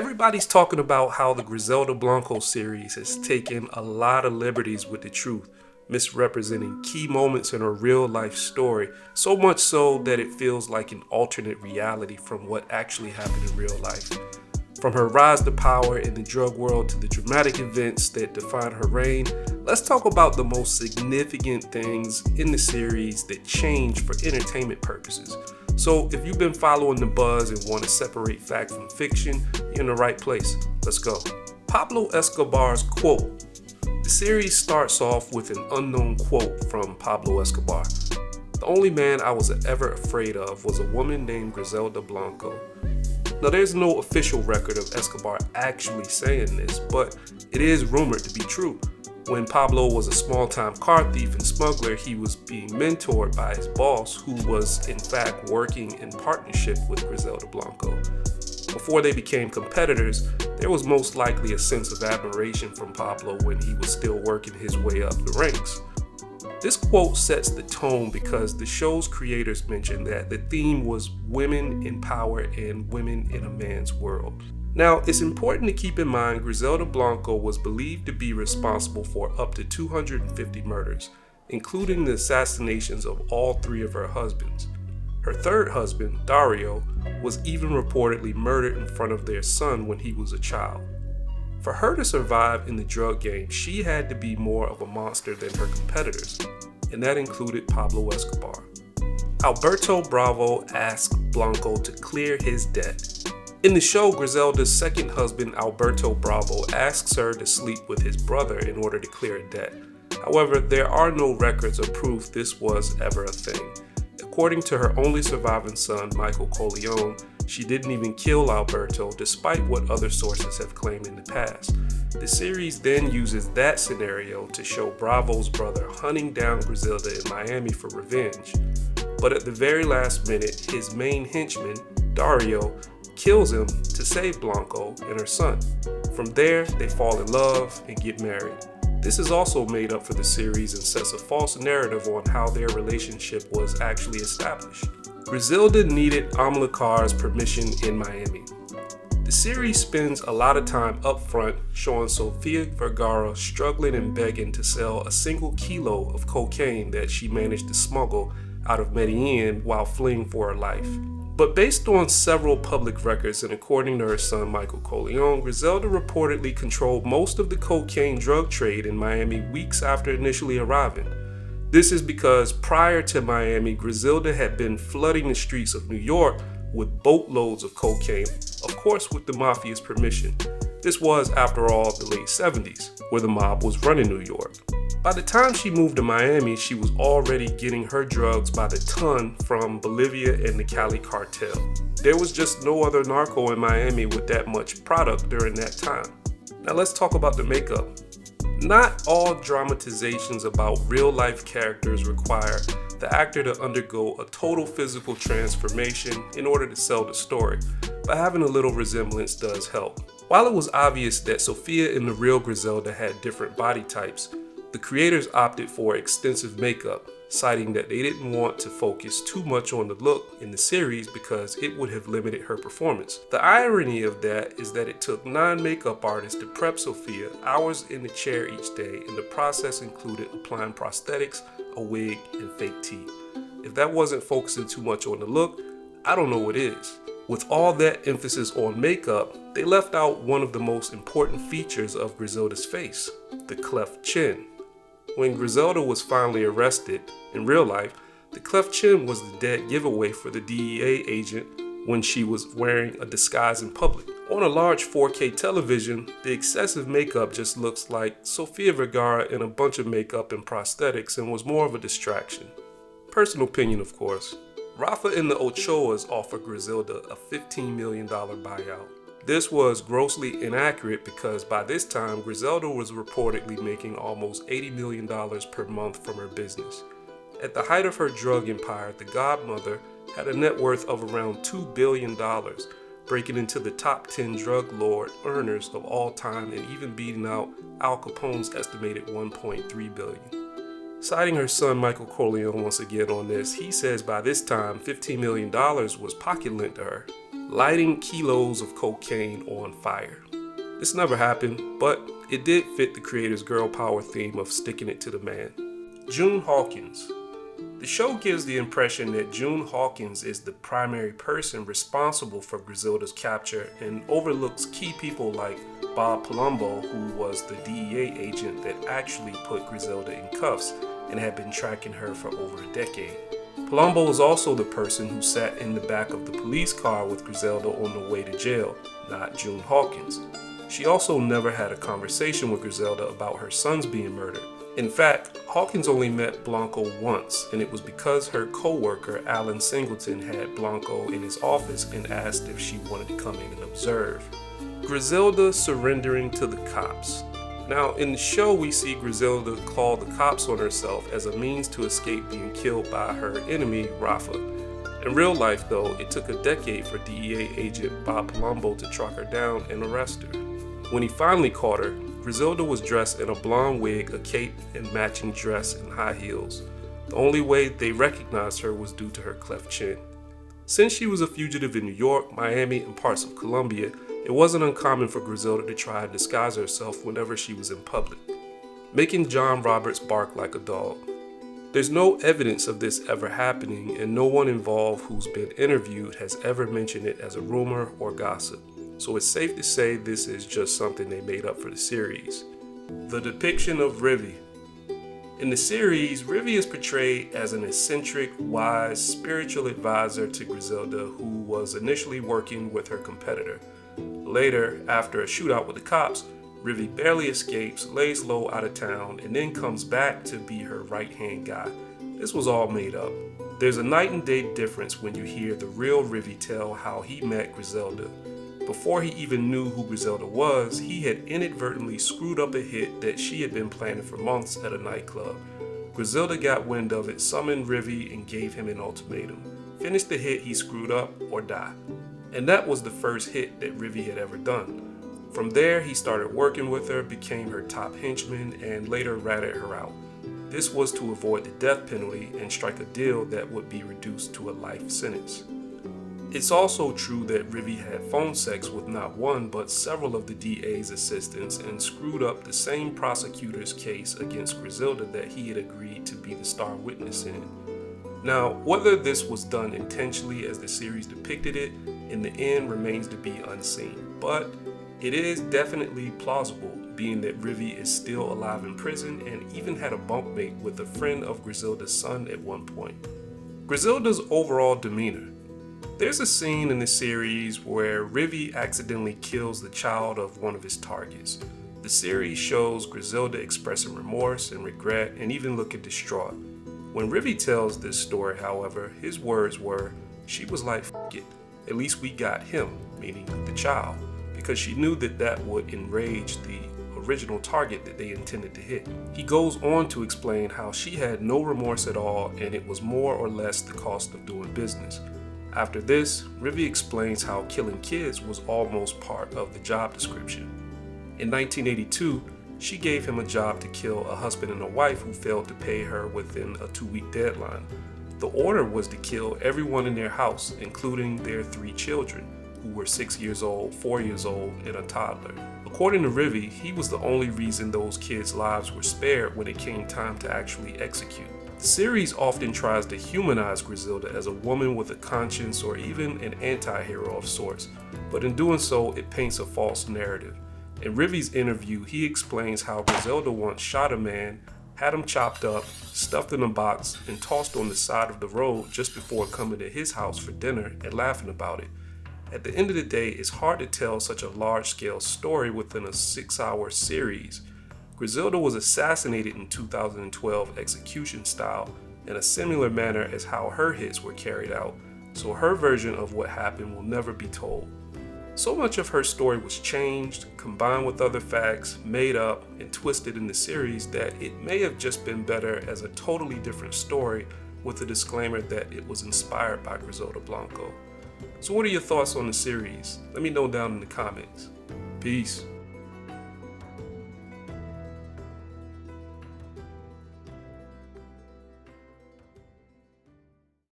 Everybody's talking about how the Griselda Blanco series has taken a lot of liberties with the truth, misrepresenting key moments in her real life story, so much so that it feels like an alternate reality from what actually happened in real life. From her rise to power in the drug world to the dramatic events that define her reign, let's talk about the most significant things in the series that changed for entertainment purposes. So if you've been following the buzz and want to separate fact from fiction, you're in the right place. Let's go. Pablo Escobar's quote. The series starts off with an unknown quote from Pablo Escobar. The only man I was ever afraid of was a woman named Griselda Blanco. Now there's no official record of Escobar actually saying this, but it is rumored to be true. When Pablo was a small-time car thief and smuggler, he was being mentored by his boss, who was in fact working in partnership with Griselda Blanco. Before they became competitors, there was most likely a sense of admiration from Pablo when he was still working his way up the ranks. This quote sets the tone because the show's creators mentioned that the theme was women in power and women in a man's world. Now, it's important to keep in mind Griselda Blanco was believed to be responsible for up to 250 murders, including the assassinations of all three of her husbands. Her third husband, Dario, was even reportedly murdered in front of their son when he was a child. For her to survive in the drug game, she had to be more of a monster than her competitors, and that included Pablo Escobar. Alberto Bravo asked Blanco to clear his debt. In the show, Griselda's second husband, Alberto Bravo, asks her to sleep with his brother in order to clear a debt. However, there are no records or proof this was ever a thing. According to her only surviving son, Michael Corleone, she didn't even kill Alberto, despite what other sources have claimed in the past. The series then uses that scenario to show Bravo's brother hunting down Griselda in Miami for revenge. But at the very last minute, his main henchman, Dario, kills him to save Blanco and her son. From there, they fall in love and get married. This is also made up for the series and sets a false narrative on how their relationship was actually established. Griselda needed Amilcar's permission in Miami. The series spends a lot of time up front showing Sofia Vergara struggling and begging to sell a single kilo of cocaine that she managed to smuggle out of Medellin while fleeing for her life. But based on several public records and according to her son Michael Corleone, Griselda reportedly controlled most of the cocaine drug trade in Miami weeks after initially arriving. This is because prior to Miami, Griselda had been flooding the streets of New York with boatloads of cocaine, of course with the mafia's permission. This was, after all, the late 70s, where the mob was running New York. By the time she moved to Miami, she was already getting her drugs by the ton from Bolivia and the Cali cartel. There was just no other narco in Miami with that much product during that time. Now let's talk about the makeup. Not all dramatizations about real-life characters require the actor to undergo a total physical transformation in order to sell the story, but having a little resemblance does help. While it was obvious that Sofia and the real Griselda had different body types, the creators opted for extensive makeup, citing that they didn't want to focus too much on the look in the series because it would have limited her performance. The irony of that is that it took 9 makeup artists to prep Sofia, hours in the chair each day, and the process included applying prosthetics, a wig, and fake teeth. If that wasn't focusing too much on the look, I don't know what is. With all that emphasis on makeup, they left out one of the most important features of Griselda's face, the cleft chin. When Griselda was finally arrested, in real life, the cleft chin was the dead giveaway for the DEA agent when she was wearing a disguise in public. On a large 4K television, the excessive makeup just looks like Sofia Vergara in a bunch of makeup and prosthetics and was more of a distraction. Personal opinion, of course. Rafa and the Ochoas offered Griselda a $15 million buyout. This was grossly inaccurate because by this time, Griselda was reportedly making almost $80 million per month from her business. At the height of her drug empire, the Godmother had a net worth of around $2 billion, breaking into the top 10 drug lord earners of all time and even beating out Al Capone's estimated $1.3 billion. Citing her son Michael Corleone once again on this, he says by this time $15 million was pocket lint to her. lighting kilos of cocaine on fire. This never happened, but it did fit the creator's girl power theme of sticking it to the man. June Hawkins. The show gives the impression that June Hawkins is the primary person responsible for Griselda's capture and overlooks key people like Bob Palumbo, who was the DEA agent that actually put Griselda in cuffs and had been tracking her for over a decade. Palumbo was also the person who sat in the back of the police car with Griselda on the way to jail, not June Hawkins. She also never had a conversation with Griselda about her sons being murdered. In fact, Hawkins only met Blanco once, and it was because her co-worker Alan Singleton had Blanco in his office and asked if she wanted to come in and observe. Griselda surrendering to the cops. Now, in the show, we see Griselda call the cops on herself as a means to escape being killed by her enemy, Rafa. In real life, though, it took a decade for DEA agent Bob Palumbo to track her down and arrest her. When he finally caught her, Griselda was dressed in a blonde wig, a cape, and matching dress and high heels. The only way they recognized her was due to her cleft chin. Since she was a fugitive in New York, Miami, and parts of Colombia, it wasn't uncommon for Griselda to try and disguise herself whenever she was in public, making John Roberts bark like a dog. There's no evidence of this ever happening, and no one involved who's been interviewed has ever mentioned it as a rumor or gossip. So it's safe to say this is just something they made up for the series. The depiction of Rivy. In the series, Rivy is portrayed as an eccentric, wise, spiritual advisor to Griselda who was initially working with her competitor. Later, after a shootout with the cops, Rivy barely escapes, lays low out of town, and then comes back to be her right-hand guy. This was all made up. There's a night and day difference when you hear the real Rivy tell how he met Griselda. Before he even knew who Griselda was, he had inadvertently screwed up a hit that she had been planning for months at a nightclub. Griselda got wind of it, summoned Rivy, and gave him an ultimatum. Finish the hit he screwed up or die. And that was the first hit that Rivy had ever done. From there, he started working with her, became her top henchman, and later ratted her out. This was to avoid the death penalty and strike a deal that would be reduced to a life sentence. It's also true that Rivy had phone sex with not one but several of the DA's assistants and screwed up the same prosecutor's case against Griselda that he had agreed to be the star witness in. Now, whether this was done intentionally as the series depicted it, in the end remains to be unseen, but it is definitely plausible, being that Rivy is still alive in prison and even had a bunkmate with a friend of Griselda's son at one point. Griselda's overall demeanor. There's a scene in the series where Rivy accidentally kills the child of one of his targets. The series shows Griselda expressing remorse and regret and even looking distraught. When Rivy tells this story, however, his words were, "She was like, f it, at least we got him," meaning the child, because she knew that that would enrage the original target that they intended to hit. He goes on to explain how she had no remorse at all and it was more or less the cost of doing business. After this, Rivy explains how killing kids was almost part of the job description. In 1982, she gave him a job to kill a husband and a wife who failed to pay her within a 2-week deadline. The order was to kill everyone in their house, including their 3 children, who were 6 years old, 4 years old, and a toddler. According to Rivy, he was the only reason those kids' lives were spared when it came time to actually execute. The series often tries to humanize Griselda as a woman with a conscience or even an anti-hero of sorts, but in doing so, it paints a false narrative. In Rivy's interview, he explains how Griselda once shot a man, had him chopped up, stuffed in a box, and tossed on the side of the road just before coming to his house for dinner and laughing about it. At the end of the day, it's hard to tell such a large-scale story within a 6-hour series. Griselda was assassinated in 2012 execution style in a similar manner as how her hits were carried out, so her version of what happened will never be told. So much of her story was changed, combined with other facts, made up, and twisted in the series that it may have just been better as a totally different story with the disclaimer that it was inspired by Griselda Blanco. So what are your thoughts on the series? Let me know down in the comments. Peace.